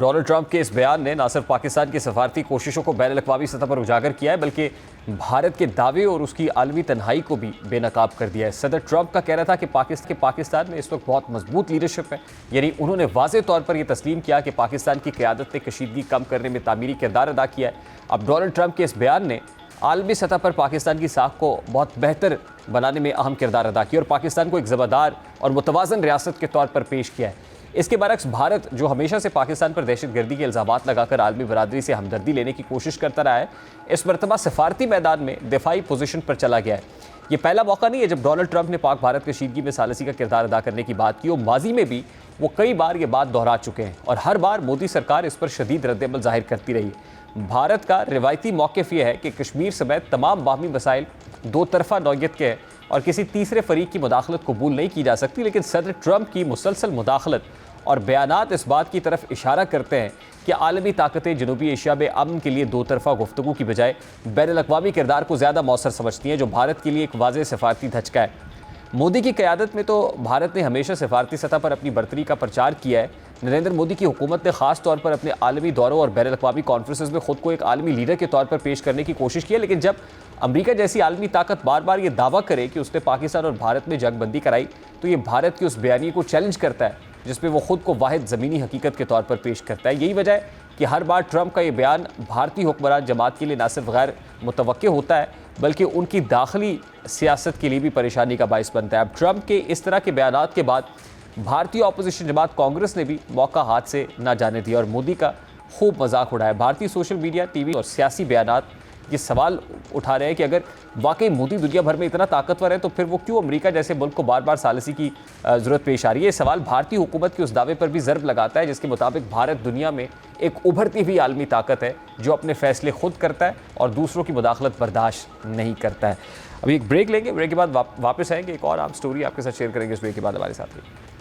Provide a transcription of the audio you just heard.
Donald Trump के इस बयान ने न सिर्फ पाकिस्तान की सफारती कोशिशों को बैन-अल-अक़वामी सतह पर उजागर किया है, बल्कि भारत के दावे और उसकी आलमी तन्हाई को भी बेनकाब कर दिया है। सदर ट्रंप का कहना था कि पाकिस्तान में इस वक्त बहुत मजबूत लीडरशिप है, यानी उन्होंने वाज़ेह तौर पर यह तस्लीम किया कि पाकिस्तान की क़यादत ने कशीदगी कम करने में तामीरी किरदार अदा किया है। अब डोनाल्ड ट्रंप के इस बयान ने आलमी सतह पर पाकिस्तान की साख को बहुत बेहतर बनाने में अहम किरदार अदा किया और पाकिस्तान को एक ज़िम्मेदार और मुतवाज़न रियासत के तौर पर पेश किया है। इसके बरक्स भारत, जो हमेशा से पाकिस्तान पर दहशतगर्दी के इल्ज़ामात लगाकर आलमी बरादरी से हमदर्दी लेने की कोशिश करता रहा है, इस मरतबा सफारती मैदान में दिफाई पोजीशन पर चला गया है। ये पहला मौका नहीं है जब डोनाल्ड ट्रंप ने पाक भारत कशीदगी में सालसी का किरदार अदा करने की बात की और माजी में भी वो कई बार ये बात दोहरा चुके हैं और हर बार मोदी सरकार इस पर शदीद रद्द-ए-अमल जाहिर करती रही है। भारत का रिवायती मौक़िफ़ यह है कि कश्मीर समेत तमाम बाहमी मसाइल दो तरफ़ा नौयत के हैं और किसी तीसरे फरीक की मुदाखलत कबूल नहीं की जा सकती, लेकिन सदर ट्रंप की मुसलसल मुदाखलत और बयानात इस बात की तरफ इशारा करते हैं कि आलमी ताकतें जनूबी एशिया में अमन के लिए दो तरफ़ा गुफ्तगू की बजाय बैन-अल-अक़वामी किरदार को ज़्यादा मौसर समझती हैं, जो भारत के लिए एक वाज़ेह सफारती धचका है। मोदी की क़यादत में तो भारत ने हमेशा सफारती सतह पर अपनी बरतरी का प्रचार किया है। नरेंद्र मोदी की हुकूमत ने ख़ास तौर पर अपने आलमी दौरों और बैन-अल-अक़वामी कॉन्फ्रेंसेस में ख़ुद को एक आलमी लीडर के तौर पर पेश करने की कोशिश की है, लेकिन जब अमेरिका जैसी आलमी ताकत बार बार ये दावा करे कि उसने पाकिस्तान और भारत में जंगबंदी कराई, तो ये भारत की उस बयानी को चैलेंज करता है जिसमें वो खुद को वाहिद ज़मीनी हकीकत के तौर पर पेश करता है। यही वजह है कि हर बार ट्रंप का ये बयान भारतीय हुक्मरान जमात के लिए न सिर्फ गैर मुतवक्के होता है, बल्कि उनकी दाखिली सियासत के लिए भी परेशानी का बाइस बनता है। अब ट्रंप के इस तरह के बयानात के बाद भारतीय अपोजिशन जमात कांग्रेस ने भी मौका हाथ से ना जाने दिया और मोदी का खूब मजाक उड़ाया। भारतीय सोशल मीडिया, टीवी और सियासी बयानात ये सवाल उठा रहे हैं कि अगर वाकई मोदी दुनिया भर में इतना ताकतवर है तो फिर वो क्यों अमेरिका जैसे मुल्क को बार बार सालसी की ज़रूरत पेश आ रही है। ये सवाल भारतीय हुकूमत के उस दावे पर भी ज़र्ब लगाता है जिसके मुताबिक भारत दुनिया में एक उभरती हुई आलमी ताकत है जो अपने फैसले खुद करता है और दूसरों की मुदाखलत बर्दाश्त नहीं करता है। अभी एक ब्रेक लेंगे, ब्रेक के बाद वापस आएंगे, एक और आम स्टोरी आपके साथ शेयर करेंगे। इस ब्रेक के बाद हमारे साथ